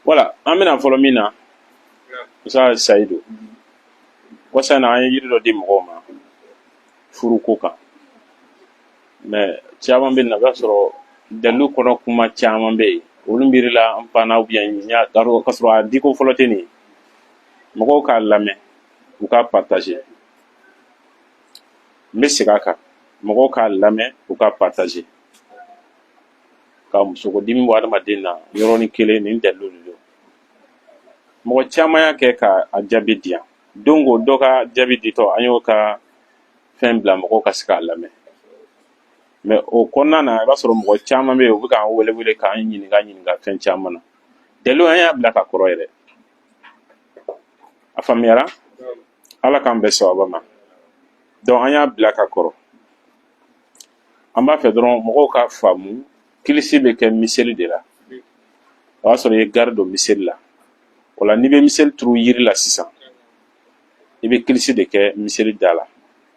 Wala an bɛna fɔlɔ min na Musa Sayidu wasan na an ye yiri dɔ di mɔgɔw ma furu ko kan mais caman bɛ na o b'a sɔrɔ dalilu kɔnɔ kuma caman bɛ yen olu miirila an panna bien n y'a ka sɔrɔ a diko fɔlɔ tɛ nin ye mɔgɔw k'a lamɛn u k'a partager n bɛ segin a kan mɔgɔw k'a lamɛn u k'a partager ka musokodimi bɔ adamaden na yɔrɔnin kelen nin dalilu de don mɔgɔ caman y'a kɛ ka a jaabi di yan don o dɔ ka jaabi ditɔ an y'o ka fɛn bila mɔgɔw ka se k'a lamɛn mais o kɔnɔna na i b'a sɔrɔ mɔgɔ caman bɛ yen u bɛ k'an wele k'an ɲininka fɛn caman na dalilu an y'a bila ka kɔrɔ yɛrɛ a faamuyara ala k'an bɛn sababa ma donc an y'a bila ka kɔrɔ an b'a fɛ dɔrɔn mɔgɔw ka faamu kilisi bɛ kɛ miseli de la o y'a sɔrɔ i ye gari don miseli la o la n'i bɛ miseli turu yiri la sisan i bɛ kilisi de kɛ miseli da la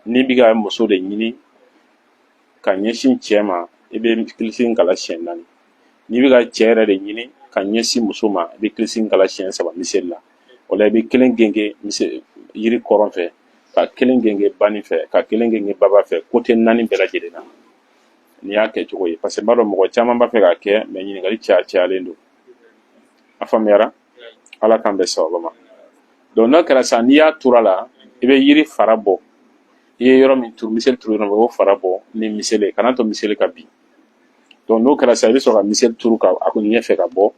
n'i bɛ ka muso de ɲini ka ɲɛsin cɛ ma i bɛ kilisi in kala siɲɛ 4 n'i bɛ ka cɛ yɛrɛ de ɲini ka ɲɛsin muso ma i bɛ kilisi in kala siɲɛ 3 miseli la o la i bɛ kelen genge yiri kɔrɔn fɛ ka kelen genge bani fɛ ka kelen genge baba fɛ côté 4 bɛɛ lajɛlen na n'i y'a kɛ cogo ye parce que n b'a dɔn mɔgɔ caman b'a fɛ k'a kɛ mais ɲininkali cayalen don a faamuyara ala k'an bɛn sababa ma donc n'a kɛra sa n'i y'a tura la i bɛ yiri fara bɔ i ye yɔrɔ min turu miseli turu yɔrɔ min o fara bɔ ni miseli ye kana to miseli ka bin donc n'o kɛra sa i bɛ sɔrɔ ka miseli turu ka a ɲɛfɛ ka bɔ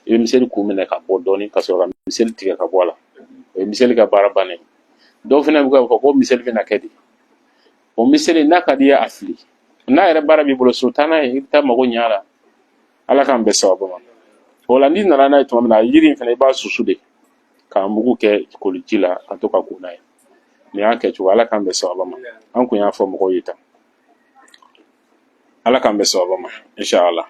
i bɛ miseli kun minɛ ka bɔ dɔɔni ka sɔrɔ ka miseli tigɛ ka bɔ a la o ye miseli ka baara bannen dɔw fana bɛ fɔ ko miseli bɛna kɛ de o miseli n'a ka di ye a fili n'a yɛrɛ baara b'i bolo so taa n'a ye i bɛ taa mago ɲɛ a la ala k'an bɛn sababa ma o la n'i nana n'a ye tuma min na yiri in fana i b'a susu de k'a mugu kɛ koliji la ka to ka ko n'a ye nin y'a kɛ cogo ala k'an bɛn sababa ma an kun y'a fɔ mɔgɔw ye tan ala k'an bɛn sababa ma inshallah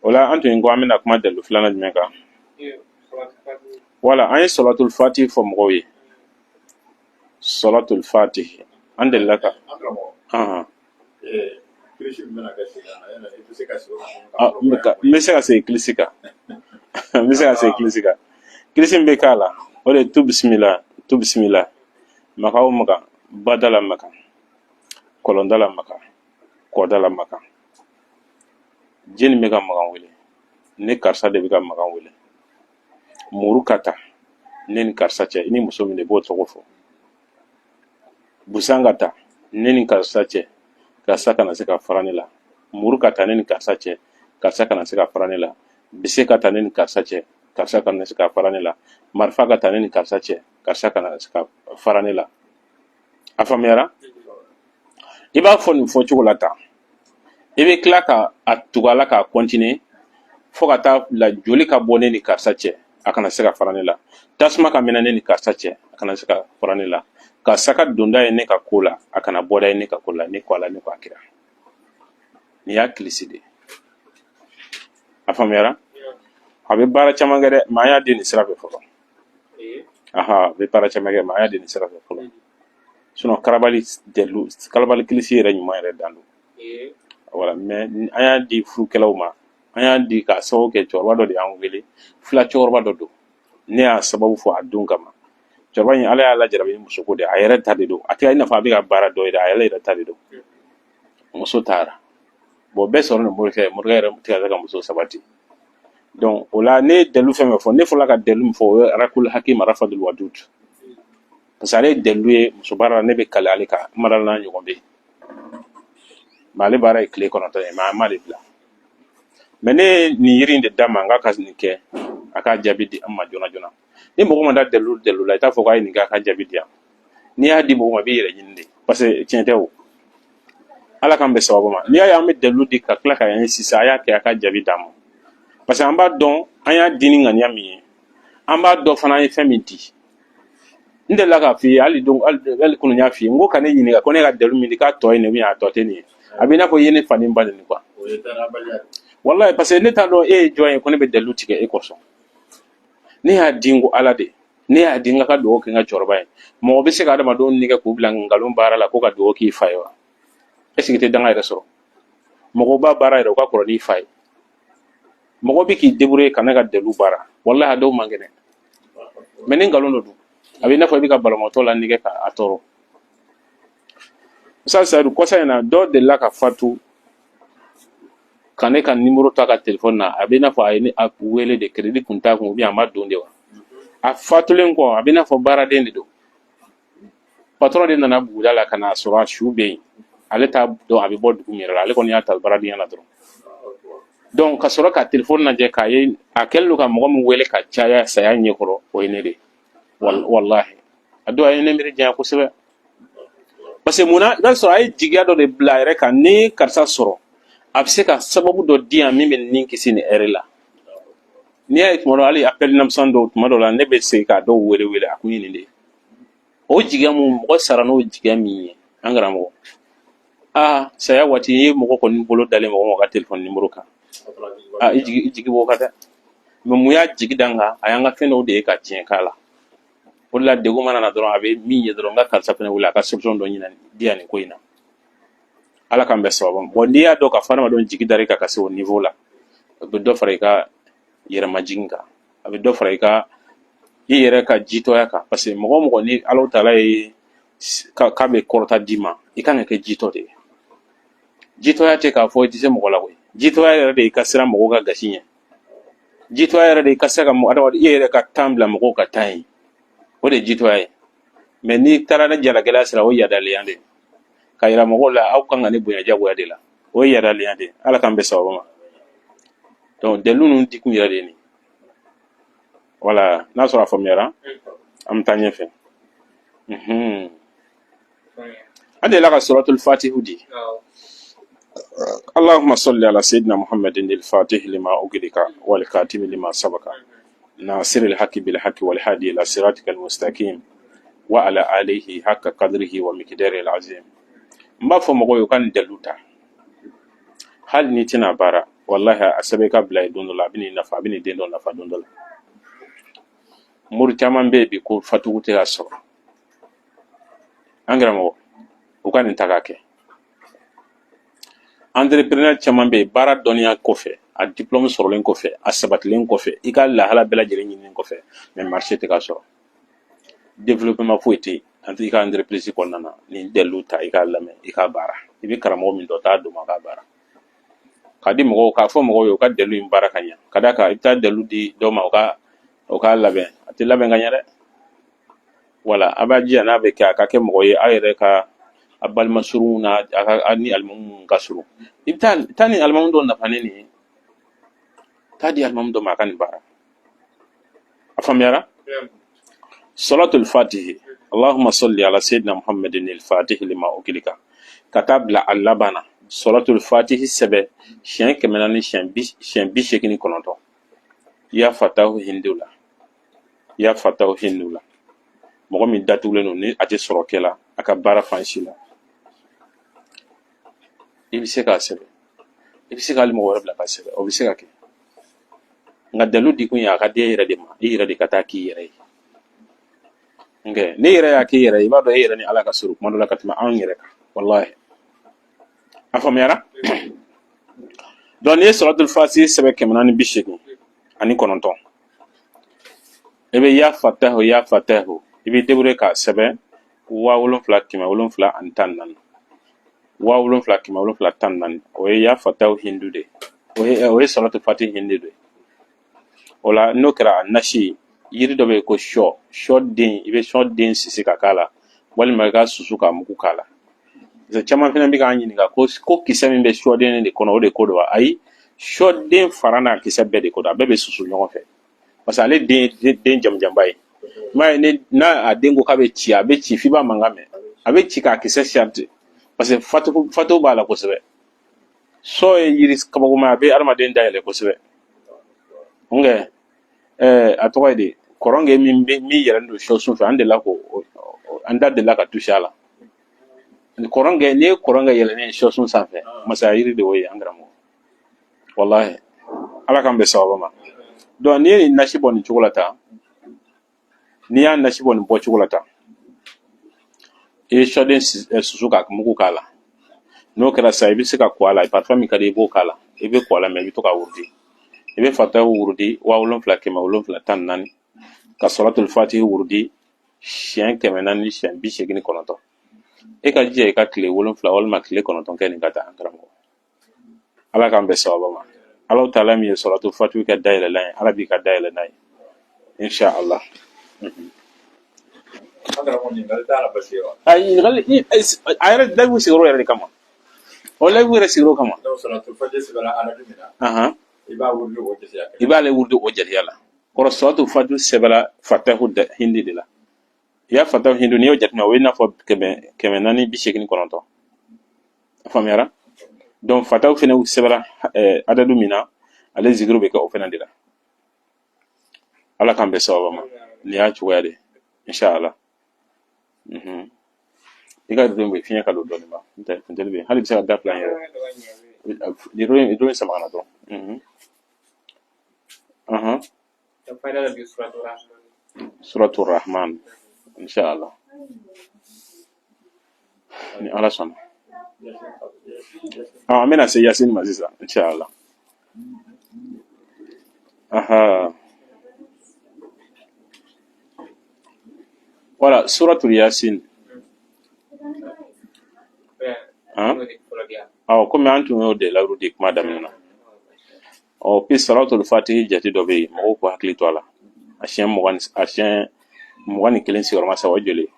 o la an tun ko an bɛna kuma dalilu filanan jumɛn kan wala an ye salatul fatih fɔ mɔgɔw ye salatul fatih an delila ka n bɛ se ka segin kilisi kan kilisi min bɛ k'a la o de ye tu bisimila maka o maka bada la maka kɔlɔnda la maka kɔda la maka jeni bɛ ka makan wele ne karisa de bɛ ka makan wele muru ka ta ne ni karisa cɛ i ni muso min de b'o tɔgɔ fɔ busan ka ta ne ni karisa cɛ karisa kana se ka fara ne la muru ka ta ne ni karisa cɛ karisa kana se ka fara ne la bise ka ta ne ni karisa cɛ karisa kana se ka fara ne la marifa ka ta ne ni karisa cɛ karisa kana se ka fara ne la a faamuyara i b'a fɔ nin fɔcogo la tan i bɛ tila ka a tugu a la k'a continuer fo ka taa la joli ka bɔ ne ni karisa cɛ a kana se ka fara ne la tasuma ka minɛ ne ni karisa cɛ a kana se ka fara ne la ka saka donda ye ne ka ko la a kana bɔda ye ne ka ko la ne ko ala ne ko akira ni y'a kilisi de a faamuyara a bɛ baara caman kɛ dɛ mais an y'a di nin sira fɛ fɔlɔ a bɛ baara caman kɛ mais an y'a di nin sira fɛ fɔlɔ sinon kalabali kilisi yɛrɛ ɲuman yɛrɛ dan don voilà mais an y'a di furukɛlaw ma an y'a di k'a sababu kɛ cɛkɔrɔba dɔ de y'an wele fila cɛkɔrɔba dɔ don ne y'a sababu fɔ a don kama cɛkɔrɔba in ala y'a lajarabi ni muso ko de a yɛrɛ ta de don a tɛ i n'a fɔ a bɛ ka baara dɔ ye dɛ a yɛrɛ ta de don muso taara bon bɛɛ sɔrɔ nin morikɛ yɛrɛ tɛ ka se ka muso sabati donc o la ne dalilu fɛn fɛn fɔ ne fɔra ka dalilu min fɔ o ye arakul hakim arafadul wadud parce que ale ye dalilu ye muso baara la ne bɛ kale ale kan mara n'a ɲɔgɔn bɛ mais ale baara ye tile 9 ye mais an m'ale bila mais ne nin yiri in de d'a ma n k'a ka nin kɛ a k'a jaabi di an ma joona joona ni mɔgɔ ma da dalilu la i t'a fɔ k'a ye nin kɛ a ka jaabi di yan n'i y'a di mɔgɔ ma i b'i yɛrɛ ɲini de parce que tiɲɛ tɛ o ala k'an bɛn sababu ma n'i y'a ye an bɛ dalilu di ka tila ka yan sisan a y'a kɛ a ka jaabi d'a ma parce que an b'a dɔn an y'a di ni ŋaniya min ye an b'a dɔn fana an ye fɛn min di n delila k'a f'i ye hali kunu n y'a f'i ye n ko ka ne ɲininka ko ne ka dalilu min di k'a tɔ ye nin a tɔ tɛ nin ye a b'i n'a fɔ i ye ne fa ni ba nin quoi wallahi parce que ne t'a dɔn e ye jɔn ye ko ne bɛ dalilu tigɛ e kɔsɔn ne y'a di n ko ala de ne y'a di n ka dugawu kɛ n ka cɛkɔrɔba ye mɔgɔ bɛ se ka adamadenw nɛgɛ k'u bila nkalon baara la ko ka dugawu k'i fa ye wa est ce que i tɛ danga yɛrɛ sɔrɔ mɔgɔw b'a baara yɛrɛ u ka kɔrɔ n'i fa ye mɔgɔ bɛ k'i débrouiller ka ne ka dalilu baara wallahi a dɔw man kɛnɛ mais ni nkalon dɔ don a bɛ i n'a fɔ i bɛ ka banabaatɔ la nɛgɛ ka a tɔɔrɔ sa Saidu kɔsa in na dɔ delila ka fatu ka ne ka numéro ta ka téléphone na a bɛ i n'a fɔ a ye ne wele de crédit kun t'a kun ou bien a ma don de wa a fatulen kɔ a bɛ i n'a fɔ baaraden de don patron de nana buguda la ka na sɔrɔ a su bɛ yen ale t'a dɔn a bɛ bɔ dugu min yɛrɛ la ale kɔni y'a ta baaradenya la dɔrɔn donc ka sɔrɔ ka téléphone lajɛ k'a ye a kɛlen don ka mɔgɔ min wele ka caya saya ɲɛkɔrɔ o ye ne de wallahi a don a ye ne miiri janya kosɛbɛ parce que mun na i b'a sɔrɔ a ye jigiya dɔ de bila a yɛrɛ kan ni karisa sɔrɔ a bɛ se ka sababu dɔ di yan min bɛ nin kisi ni ɛri la n'i y'a ye tuma dɔ hali appel 900 dɔw tuma dɔ la ne bɛ se ka dɔw wele a kun ye nin de ye o jigiya mun mɔgɔ sara n'o jigiya min ye an karamɔgɔ saya waati i ye mɔgɔ kɔni bolo dalen mɔgɔ ka téléphone numéro kan i jigi b'o kan dɛ mais mun y'a jigi da n kan a y'an ka fɛn dɔw de ye ka tiɲɛ k'a la o de la degun mana na dɔrɔn a bɛ min ye dɔrɔn n ka karisa fɛnɛ wele a ka solution dɔ ɲini di yan nin ko in na ala k'an bɛɛ sababu ma bon n'i y'a dɔn ka fɔ adamadenw jigi dar'i kan ka se o niveau la a bɛ dɔ fara i ka yɛrɛmajigin kan a bɛ dɔ fara i yɛrɛ ka jitɔya kan parce que mɔgɔ o mɔgɔ ni Alahu Taala ye k'a bɛ kɔrɔta d'i ma i kan ka kɛ jitɔ de ye jitɔya tɛ k'a fɔ i tɛ se mɔgɔ la koyi jitɔya yɛrɛ de i ka siran mɔgɔw ka gasi ɲɛ jitɔya yɛrɛ de i ka se ka adamaden i yɛrɛ ka temps bila mɔgɔw ka temps ye o de ye jitɔya ye mais n'i taara ne jalagɛlɛya sira o ye yadalenya de ye ka yira mɔgɔw la aw kan ka ne bonya jagoya de la o ye yadalenya de ye ala k'an bɛɛ sababu ma donc dalilu ninnu di kun yɛrɛ de ye nin voilà n'a sɔrɔ a faamuyara an bɛ taa ɲɛfɛ an delila ka suratul fatihu di اللهم صل على سيدنا محمد الفاتح لما أغلق والكاتم لما سبق ناصر الحق بالحق والهادي إلى صراطك المستقيم وعلى آله حق قدره ومقداره العظيم ما فمغو يكن دلوتا هل نيتنا بارا والله أسبك بلا يدون الله بني نفع بني دين دون نفع دون الله مرتمان بيبي كو فتوه تغسر أنغرامو وكان انتغاكي entrepreneur caman bɛ yen baara dɔnniya kɔfɛ a diplôme sɔrɔlen kɔfɛ a sabatilen kɔfɛ i ka lahala bɛɛ lajɛlen ɲininen kɔfɛ mais marché tɛ ka sɔrɔ développement foyi tɛ yen i ka entreprise kɔnɔna na ni dalilu ta i k'a lamɛn i k'a baara i bɛ karamɔgɔ min dɔ t'a dɔn ma k'a baara k'a di mɔgɔw k'a fɔ mɔgɔw ye u ka dalilu in baara ka ɲɛ ka d'a kan i bɛ taa dalilu di dɔw ma o k'a labɛn a tɛ labɛn ka ɲɛ dɛ voilà a b'a jija n'a bɛ kɛ a ka kɛ mɔgɔ ye aw yɛrɛ ka a balima surun na a ni alimamu ka surun i bɛ taa ni alimamu dɔ nafa ne nin ye taa di alimamu dɔ ma a ka nin baara a faamuyara salatul fatihi allahumma salli ala sayyidina muhammadin al-fatihi lima ughliqa ka taa bila a laban na salatul fatihi sɛbɛ siɲɛ 400 ni siɲɛ 89 ya fatahu hindu la mɔgɔ min datugulen don ni a tɛ sɔrɔ kɛla a ka baara fansi la i bɛ se k'a sɛbɛn i bɛ se ka hali mɔgɔ wɛrɛ bila k'a sɛbɛn o bɛ se ka kɛ nka dalilu di kun ye a ka di e yɛrɛ de ma i yɛrɛ de ka taa k'i yɛrɛ ye ne yɛrɛ y'a k'i yɛrɛ ye i b'a dɔn e yɛrɛ ni ala ka surun kuma dɔ la ka tɛmɛ anw yɛrɛ kan wallahi a faamuyara donc n'i ye salatul fatihi sɛbɛn 489 i bɛ ya fatahu i bɛ débrouiller k'a sɛbɛn 7714 7714 o ye ya fatahu hindu de o ye salatul fatihi hindu de o la n'o kɛra a nasi yiri dɔ bɛ yen ko sɔ den i bɛ sɔ den sisi ka k'a la walima i ka susu ka mugu k'a la parce que caman fana bɛ k'an ɲininka ko kisɛ min bɛ sɔ den de kɔnɔ o de ko don wa ayi sɔ den fara n'a kisɛ bɛɛ de ko don a bɛɛ bɛ susu ɲɔgɔn fɛ parce que ale den jamujanba ye m'a ye n'a a den ko k'a bɛ ci a bɛ ci f'i b'a mankan mɛn a bɛ ci k'a kisɛ charge parce que fatu b'a la kosɛbɛ sɔ ye yiri kabakoma a bɛ adamaden dayɛlɛ kosɛbɛ nka a tɔgɔ ye di kɔrɔnkɛ min yɛrɛ don sɔ sun fɛ an da delila ka toucher a la kɔrɔnkɛ n'i ye kɔrɔnkɛ yɛlɛnen sɔ sun sanfɛ masaya yiri de y'o ye an karamɔgɔ wallahi ala k'an bɛ sababu ma donc n'i ye nin nasi bɔ nin cogo la tan n'i y'a nasi bɔ nin bɔ cogo la tan i bɛ sɔden susu ka mugu k'a la n'o kɛra sa i bɛ se ka ko a la parfum min ka di i b'o k'a la i bɛ ko a la mais i bɛ to ka wurudi ibe fatahu wurdi wa wolonfila kɛmɛ wolonfila tan naani ka suratul fatihi wurdi siɲɛ 400 siɲɛ 89 e ka jija i ka tile wolonfila walima tile 9 kɛ nin ka taa an karamɔgɔ ala k'an bɛ sababa ma ala taala min ye suratul fatihi ka dayɛlɛlan ye ala b'i ka dayɛlɛ n'a ye insha Allah ay ɲininkali a yɛrɛ layibu sigiyɔrɔ yɛrɛ de kama o layibu yɛrɛ sigiyɔrɔ kama i b'ale wurdi o jatiya la kɔrɔ suratul fatihi sɛbɛla fatahu hindi de la i y'a fatahu hindi n'i y'o jateminɛ o ye i n'a fɔ 489 a faamuyara donc fatahu fɛnɛ sɛbɛla adadu min na ale zikiru bɛ kɛ o fɛnɛ de la ala k'an bɛ sababa ma nin y'a cogoya de insha Allah i ka don bɛ fiɲɛ ka don dɔɔnin ba funtɛni bɛ hali bɛ se ka da fila yɛrɛ dɔrɔn sama kana dɔrɔn suratul rahman insha Allah ni ala sɔnna an bɛna se yasin ma sisan insha Allah voilà suratul yasin komi an tun y'o de lawurudi kuma daminɛ na puis suratul fatihi jate dɔ bɛ yen mɔgɔw ko hakili to a la a siɲɛ 21 sigiyɔrɔma 3 o joli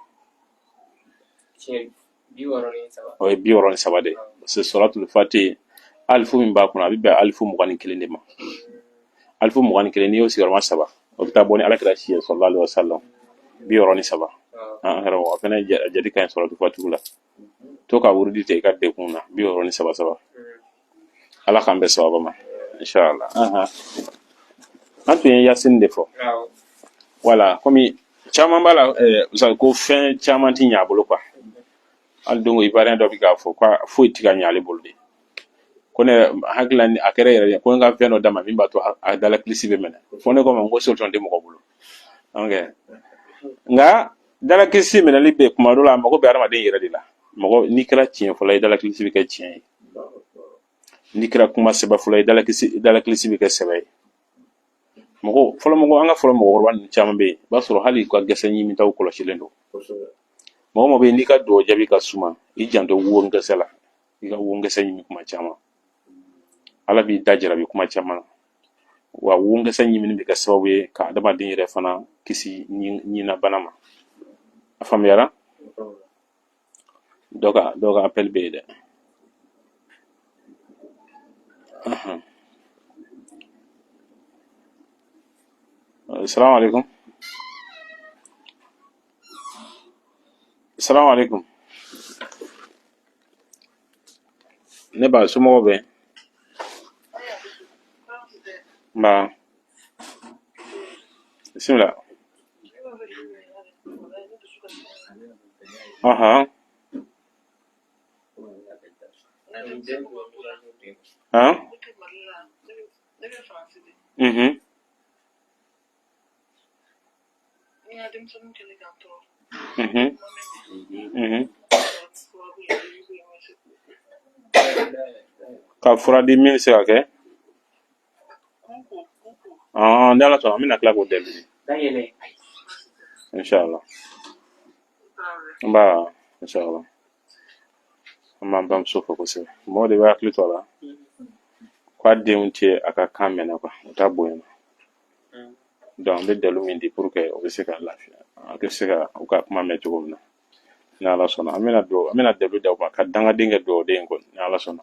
o ye 63 de c'est suratul fatihi alifu min b'a kɔnɔ a bɛ bɛn alifu 21 de ma alifu 21 n'i y'o sigiyɔrɔma 3 o bɛ taa bɔ ni alakira si ye sallallahu alaihi wasallam 63 an karamɔgɔ a fɛnɛ jate ka ɲi suratul fatihi la to ka wurudi tɛ i ka dekun na 63 ala k'an bɛ sababa ma inshallah an tun ye yasin de fɔ voilà komi caman b'a la ko fɛn caman ti ɲɛ a bolo quoi hali don ibarien dɔ bɛ k'a fɔ ko foyi ti ka ɲɛ ale bolo de ko ne hakili a kɛra yɛrɛ ko n ka fɛn dɔ d'a ma min b'a to a dalakilisi bɛ minɛ fo ne ko ma n ko solution tɛ mɔgɔ bolo nka dalakilisi minɛli bɛ kuma dɔ la a mago bɛ adamaden yɛrɛ de la mɔgɔ n'i kɛra tiɲɛ fɔlɔ i dalakilisi bɛ kɛ tiɲɛ ye n'i kɛra kuma sɛbɛ fɔlɔ i dalakilisi bɛ kɛ sɛbɛ ye an ka fɔlɔ mɔgɔkɔrɔba ninnu caman bɛ yen i b'a sɔrɔ hali ka gɛsɛ ɲimitaw kɔlɔsilen don mɔgɔ bɛ yen n'i ka dugawu jaabi ka suma i janto wo gɛsɛ la i ka wo gɛsɛ ɲimi kuma caman ala b'i da jarabi kuma caman wa wo gɛsɛ ɲimini bɛ kɛ sababu ye ka adamaden yɛrɛ fana kisi ɲina bana ma a faamuyara dɔ ka appel bɛ yen dɛ assalamu alaikum ne ba somɔgɔw bɛ ba bisimila ka fura di min bɛ se ka kɛ ni ala sɔnna an bɛna tila k'o dɛmɛ inshallah inshallah an b'an bamuso fɔ kosɛbɛ mɔgɔ de bɛ hakili to a la k'a denw tɛ a ka kan mɛnna o t'a bonya donc an bɛ dalu min di pour que o bɛ se ka lafiya a bɛ se ka u ka kuma mɛn cogo min na ni ala sɔnna an bɛna dalu d'aw ma ka dangaden kɛ duwawuden kɔni ni ala sɔnna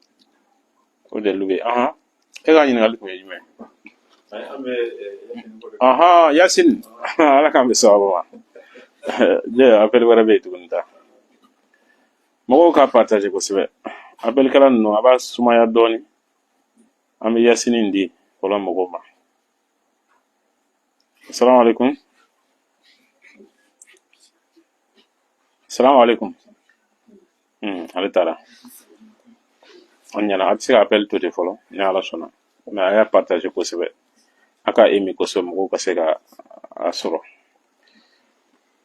o dalu bɛ e ka ɲininkali tun ye jumɛn yasin ala k'an bɛ sababa ma appel wɛrɛ bɛ yen tuguni ta mɔgɔw ka partage kosɛbɛ appel kɛla ninnu a b'a sumaya dɔɔnin an bɛ yasinin di fɔlɔ mɔgɔw ma assalamu alaikum ale taara on ɲana a bɛ se ka appel to ten fɔlɔ ni ala sɔnna mais a y'a partage kosɛbɛ a ka aimé kosɛbɛ mɔgɔw ka se ka a sɔrɔ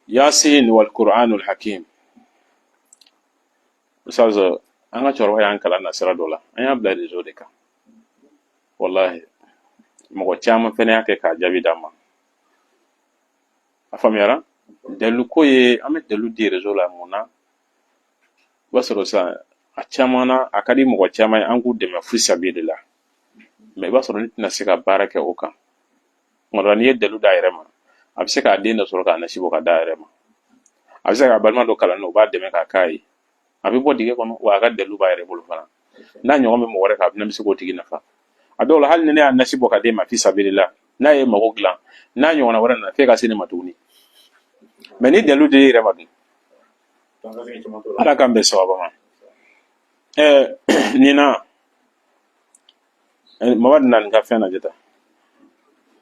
yasin wal qur'anul hakim ustaz an ka cɛkɔrɔba y'an kalan na sira dɔ la an y'a bila réseau de kan wallahi mɔgɔ caman fɛnɛ y'a kɛ k'a jaabi d'an ma. A faamuyara? Dalilu ko ye an bɛ dalilu di réseau la mun na? I b'a sɔrɔ sa a caman na a ka di mɔgɔ caman ye an k'u dɛmɛ fi sabilillah, mais i b'a sɔrɔ ne tɛna se ka baara kɛ o kan. Tuma dɔ la n'i ye dalilu d'a yɛrɛ ma, a bɛ se k'a den dɔ sɔrɔ k'a nasi bɔ ka d'a yɛrɛ ma. A bɛ se k'a balima dɔ kalan na u b'a dɛmɛ k'a k'a ye. A bɛ bɔ dingɛ kɔnɔ wa a ka dalilu b'a yɛrɛ bolo fana. N'a ɲɔgɔn bɛ mɔgɔ wɛrɛ kan a bɛ se k'o tigi nafa. A dɔw la hali ni ne y'a nasi bɔ ka d'e ma fi sabilillah, n'a ye mago dilan n'a ɲɔgɔnna wɛrɛ nana f'e ka se ne ma tuguni. Mais ni dalilu de yɛrɛ ma dun, ala k'an bɛn sababa ma. Nina Mamadu na nin ka fɛn lajɛ tan.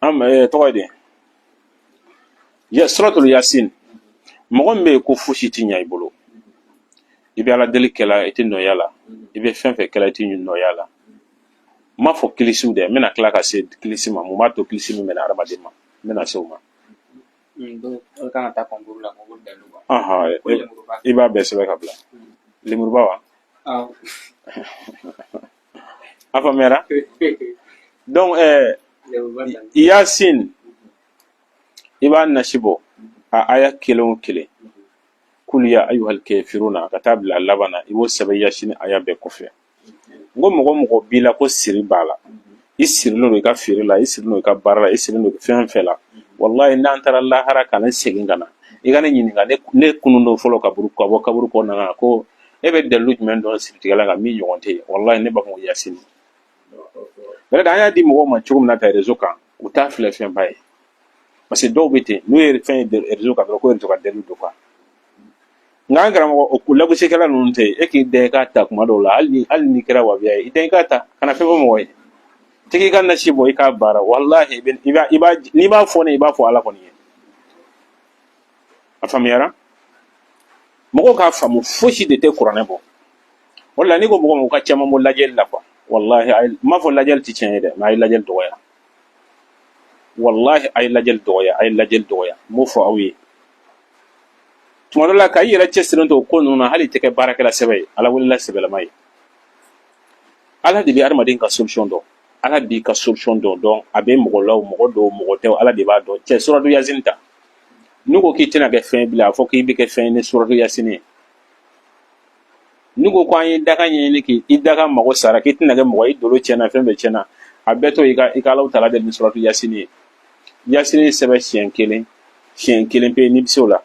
Tɔgɔ ye di? Suratul Yasin. Mɔgɔ min bɛ yen ko fosi tɛ ɲɛ i bolo, i bɛ ala deli kɛla i tɛ nɔya la, i bɛ fɛn fɛn kɛla i tɛ nɔya la. N m'a fɔ kilisiw dɛ, n bɛna tila ka se kilisi ma, mun b'a to kilisi min minɛ adamaden ma, n bɛna se o ma. I b'a bɛɛ sɛbɛn ka bila. Lemuruba wa? A faamuyara? Donc Yasin i b'a nasi bɔ a aya kelen o kelen, kul ya ayyuhal kafiruna ka taa bila laban na i b'o sɛbɛn Yasin aya bɛɛ kɔfɛ. N ko mɔgɔ mɔgɔ b'i la ko siri b'a la, i sirilen don i ka feere la, i sirilen don i ka baara la, i sirilen don fɛn fɛn la, wallahi n'an taara lahara ka ne segin ka na i ka ne ɲininka ne kunun don fɔlɔ ka bɔ kaburu kɔnɔna na ko e bɛ dalilu jumɛn dɔn siritigɛla kan min ɲɔgɔn tɛ yen, wallahi ne b'a fɔ Yasin. An y'a di mɔgɔw ma cogo min na ta réseau kan u t'a filɛ fɛn ba ye, parce que dɔw bɛ ten n'u ye fɛn ye réseau kan dɔrɔn ko réseau ka dalilu don quoi. Nka an karamɔgɔ o lagosikɛla ninnu tɛ e k'i da i k'a ta kuma dɔw la hali ni kɛra wabiya ye i da i k'a ta kana fɛn fɔ mɔgɔ ye, tigi i ka nasi bɔ i k'a baara, wallahi n'i b'a fɔ ne i b'a fɔ ala kɔni ye. A faamuyara? Mɔgɔw k'a faamu fosi de tɛ kuranɛ bɔ. O la n'i ko mɔgɔ ma u ka caman bɔ lajɛli la quoi, wallahi n m'a fɔ lajɛli tɛ tiɲɛ ye dɛ, mais a ye lajɛli dɔgɔya. Wallahi a ye lajɛli dɔgɔya, n b'o fɔ aw ye. Tuma dɔ la ka i yɛrɛ cɛsirilen to o ko ninnu na hali i tɛ kɛ baarakɛla sɛbɛ ye, ala welela sɛbɛlama ye. Ala de bɛ adamaden ka solution dɔn, ala b'i ka solution dɔn, a bɛ mɔgɔ la mɔgɔ dɔw mɔgɔ tɛ ala de b'a dɔn. Cɛ suratu Yasin ta n'u ko k'i tɛna kɛ fɛn bila a fɔ k'i bɛ kɛ fɛn ni suratu Yasin ye. N'u ko an ye daga ɲɛɲini k'i daga mago sara k'i tɛna kɛ mɔgɔ i dolo tiɲɛna fɛn bɛɛ tiɲɛna, a bɛɛ to i ka alaw tala de ni suratu Yasin ye. Yasin sɛbɛn siɲɛ kelen pe n'i bɛ se o la.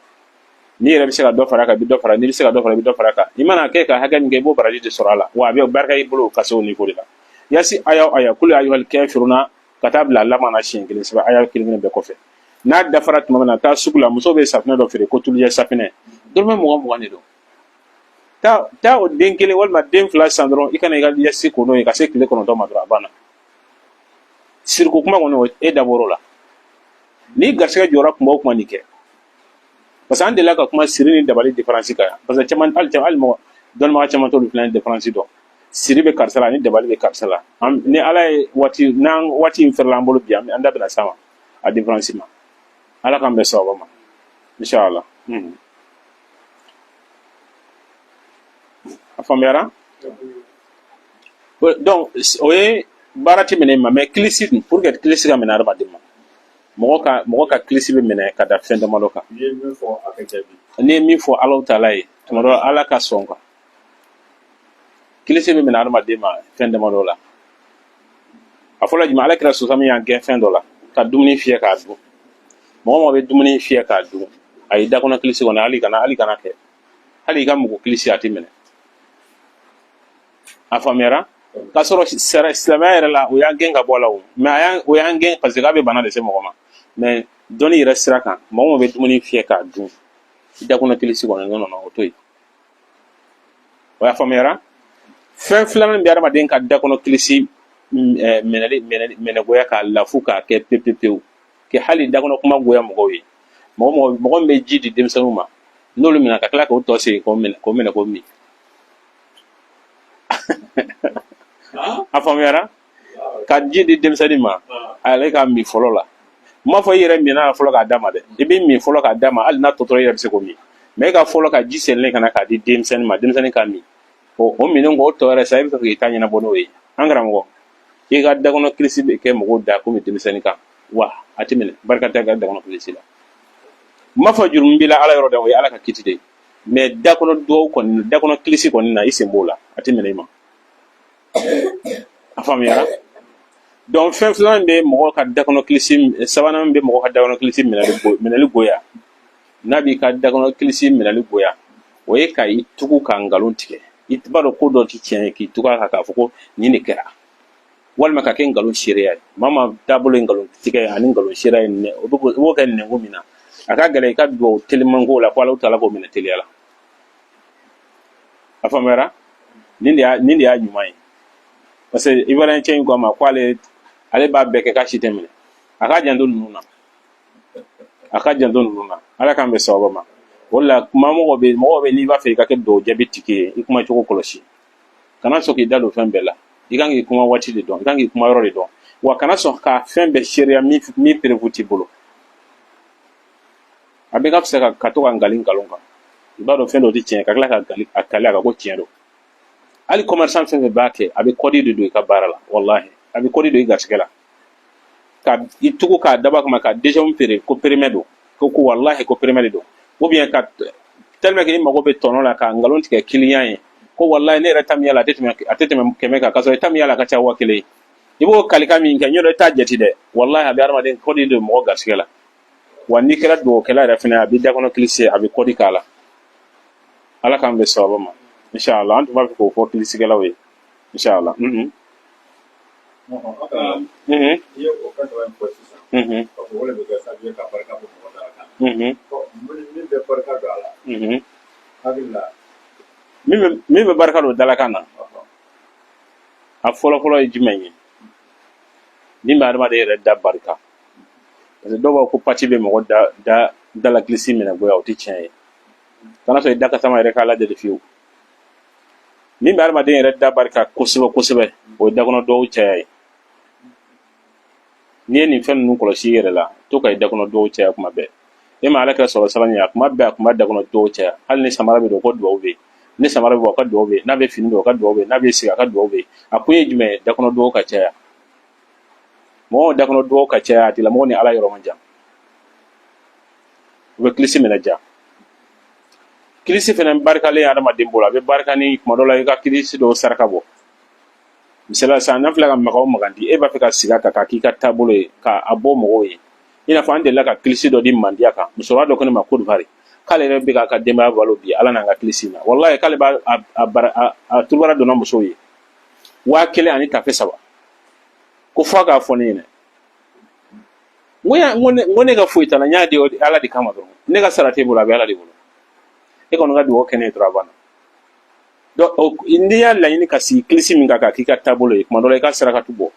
N'i yɛrɛ bɛ se ka dɔ fara kan i bɛ dɔ fara, n'i bɛ se ka dɔ fara i bɛ dɔ fara kan. I mana kɛ ka hakɛ min kɛ i b'o baraji de sɔrɔ a la, wa a bɛ barika i bolo ka se o niveau de la. Yasin aya kul ya ayyuhal kafiruna ka taa bila laban na siɲɛ kelen sɛbɛn aya kelen bɛɛ kɔfɛ. N'a dafara tuma min na taa sugu la muso bɛ safinɛ dɔ feere ko tulujɛ safinɛ dɔrɔmɛ 20 de don. Taa o den kelen walima den fila san dɔrɔn i kana i ka Yasin ko n'o ye ka se tile 9 ma dɔrɔn a banna. Siriko kuma kɔni e dabɔr'o la. Ni garisɛgɛ jɔra kuma o kuma nin kɛ. Parce que an delila ka kuma siri ni dabali différence kan yan, parce que hali mɔgɔ dɔnnibaga caman t'olu fana différence dɔn. Siri bɛ karisa la ni dabali bɛ karisa la. Ni ala ye waati in fɛrɛla an bolo bi an da bɛna s'a ma a différence ma. Ala k'an bɛn sababa ma inshallah. A faamuyara? Donc o ye baara tɛ minɛ ma mais kilisi dun pour que kilisi ka minɛ adamaden ma mɔgɔ ka kilisi bɛ minɛ ka da fɛn damadɔ kan. N'i ye min fɔ Alahu Taala ye tuma dɔ ala ka sɔn quoi. Kilisi bɛ minɛ adamaden ma fɛn damadɔ la. A fɔlɔ jumɛn ala kira sɔsɔ min y'an gɛn fɛn dɔ la ka dumuni fiyɛ k'a dun. Mɔgɔ bɛ dumuni fiyɛ k'a dun a y'i da kɔnɔ kilisi kɔnɔ hali kana kɛ hali i ka mɔgɔ kilisi a tɛ minɛ. A faamuyara? K'a sɔrɔ silamɛya yɛrɛ la o y'an gɛn ka bɔ a la o, mais o y'an gɛn parce que k'a bɛ bana de se mɔgɔ ma. Mais dɔnni yɛrɛ sira kan mɔgɔ bɛ dumuni fiyɛ k'a dun i da kɔnɔ kilisi kɔnɔ nɔnɔ o to yen. O y'a faamuyara? Fɛn filanan bɛ adamaden ka da kɔnɔ kilisi minɛgoya k'a lafu k'a kɛ pewu kɛ hali da kɔnɔ kuma goya mɔgɔw ye. Mɔgɔ min bɛ ji di denmisɛnninw ma n'olu minɛ ka tila k'o tɔ segin k'o minɛ k'o min. A faamuyara? Ka ji di denmisɛnnin ma ale k'a min fɔlɔ la. N m'a fɔ i yɛrɛ minɛ fɔlɔ k'a d'a ma dɛ, i bɛ min fɔlɔ k'a d'a ma hali n'a tɔtɔ i yɛrɛ bɛ se k'o min, mais e ka fɔlɔ ka ji sɛnɛlen ka na k'a di denmisɛnnin ma denmisɛnnin k'a min o minɛn o tɔ yɛrɛ sa i bɛ fɛ k'i ta ɲɛnabɔ n'o ye an karamɔgɔ. i ka dakɔnɔ kilisi bɛ kɛ mɔgɔw da komi denmisɛnnin kan wa a tɛ minɛ barika tɛ ka dakɔnɔ kilisi la n m'a fɔ jurumi b'i la ala yɔrɔ dɛ o ye ala ka kiti de ye mais dakɔnɔ dɔw kɔni dakɔnɔ kilisi kɔni na i sen b'o la a tɛ minɛ i ma a faamuyara donc fɛn filanan bɛ mɔgɔ ka dakɔnɔ kilisi sabanan bɛ mɔgɔ ka dakɔnɔ kilisi minɛli goya n'a b'i ka dakɔnɔ kilisi minɛli goya o ye ka i tugu ka nkalon tigɛ i b'a dɔn ko dɔ ti tiɲɛ ye k'i tugu a kan k'a fɔ ko nin de kɛra walima ka kɛ nkalon seereya ye maa ma taabolo ye nkalon tigɛ ani nkalon seereya ye o b'o kɛ nɛngo min na a ka gɛlɛn i ka dugawu telimanko la ko ala taala k'o minɛ teliya la a faamuyara nin de y'a ɲuman ye parce que ibrahim cɛ in ko a ma ko ale b'a bɛɛ kɛ k'a si tɛ minɛ a ka janto ninnu na ala k'an bɛ sababa ma o de la mɔgɔ bɛ n'i b'a fɛ i ka kɛ dugawu jaabi tigi ye i kuma cogo kɔlɔsi kana sɔn k'i da don fɛn bɛɛ la i kan k'i kuma waati de dɔn i kan k'i kuma yɔrɔ de dɔn wa kana sɔn ka fɛn bɛɛ seereya min perewu t'i bolo a bɛ ka fisa ka to ka nkalon kan i b'a dɔn fɛn dɔ tɛ tiɲɛ ka tila ka kale a ka ko tiɲɛ don hali commerçant fɛn fɛn b'a kɛ a bɛ kɔdi de don i ka baara la wallahi a bɛ kɔdi don i garisɛgɛ la ka i tugu k'a dabɔ a kama ka déjà feere ko périmé don ko wallahi ko périmé de don ou bien ka tellement que i mago bɛ tɔnɔ la ka nkalon tigɛ client ye ko wallahi ne yɛrɛ ta min y'a la a tɛ tɛmɛ 100 kan k'a sɔrɔ i ta min y'a la a ka ca 1000 ye i b'o kalikan min kɛ ɲɔdɔ i t'a jate dɛ wallahi a bɛ hadamaden kɔdi don mɔgɔ garisɛgɛ la wa n'i kɛra dugawukɛla yɛrɛ fɛnɛ a bɛ dakɔnɔ kilisi a bɛ kɔdi k'a la ala k'an bɛ sababa ma inshallah an tun b'a fɛ k'o fɔ kilisikɛlaw ye inshallah i ye o fɛn dɔ fɔ sisan ka fɔ o de bɛ kɛ sababu ye ka barika bɔ mɔgɔ da kan min bɛ barika don a la hakili la min bɛ barika don dalakan na a fɔlɔfɔlɔ ye jumɛn ye min bɛ adamaden yɛrɛ da barika parce que dɔw b'a ko pati bɛ mɔgɔ dala kilisi minɛ goya o tɛ tiɲɛ ye kana sɔrɔ i da kasama yɛrɛ k'a lajɛ de fiyewu min bɛ adamaden yɛrɛ da barika kosɛbɛ kosɛbɛ o ye dakɔnɔ dɔw caya ye n'i ye nin fɛn ninnu kɔlɔsi i yɛrɛ la to ka i dakɔnɔ dɔw caya kuma bɛɛ e ma ala kɛra sɔrɔ sabali ye a kuma bɛɛ a kuma dakɔnɔ dɔw caya hali ni samara bɛ don o ka duwawu bɛ yen ni samara bɛ bɔ o ka duwawu bɛ yen n'a bɛ fini don o ka duwawu bɛ yen n'a bɛ sigi a ka duwawu bɛ yen a kun ye jumɛn ye dakɔnɔ dɔw ka caya mɔgɔw dakɔnɔ dɔw ka caya a tigilamɔgɔ ni ala yɔrɔ man jan u bɛ kilisi minɛ ja kilisi fɛnɛ barikalen adamaden bolo a bɛ barika ni kuma dɔ la i ka kilisi dɔw saraka bɔ misaliya sisan n'an filɛ ka maga o maga di e b'a fɛ ka sigi a kan k'a k'i ka taabolo ye k'a bɔ mɔgɔw ye i n'a fɔ an delila ka kilisi dɔ di mandiya kan musokɔrɔba dɔ ko ne ma Côte d'Ivoire k'ale yɛrɛ bɛ k'a ka denbaya balo bi ala n'an ka kilisi na wallahi k'ale b'a turubara donna musow ye 1000 ani tafe 3 ko fɔ k'a fɔ ne ɲɛna n ko ne ka foyi t'a la n y'a di ala de kama dɔrɔn ne ka sara t'e bolo a bɛ ala de bolo e kɔni ka dugawu kɛ ne ye dɔrɔn a banna donc n'i y'a laɲini ka sigi kilisi min kan k'i ka taabolo ye kuma dɔ la i ka sarakatu bɔ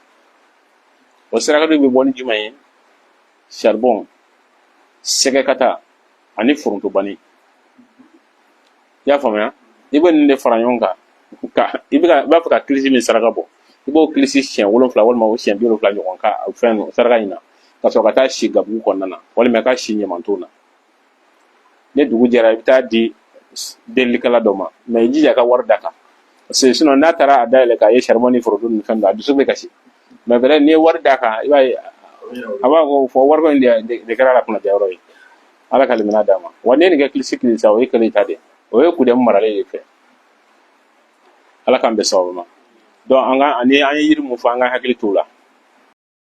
o sarakatu bɛ bɔ ni jumɛn ye charbon sɛgɛkata ani forontobani i y'a faamuya i bɛ nin de fara ɲɔgɔn kan i b'a fɛ ka kilisi min saraka bɔ i b'o kilisi siɲɛ 7 walima o siɲɛ 70 ɲɔgɔn ka fɛn saraka in na ka sɔrɔ ka taa si gabugu kɔnɔna na walima ka si ɲamanton na ne dugu jɛra i bɛ taa di delilikɛla dɔ ma mais i jija ka wari da kan parce que sinon n'a taara a dayɛlɛ k'a ye charbon ni foronto ni fɛn dɔ a dusu bɛ kasi mais vrai n'i ye wari da kan i b'a ye a b'a fɔ wari ko in de kɛra la kunnadiya yɔrɔ ye ala ka limina d'a ma wa n'i ye nin kɛ kilisi kilisa o ye kɛlen ta de o ye kudɛmu maralen de fɛ ala k'an bɛ sababu ma donc an ye yiri mun fɔ an ka hakili t'o la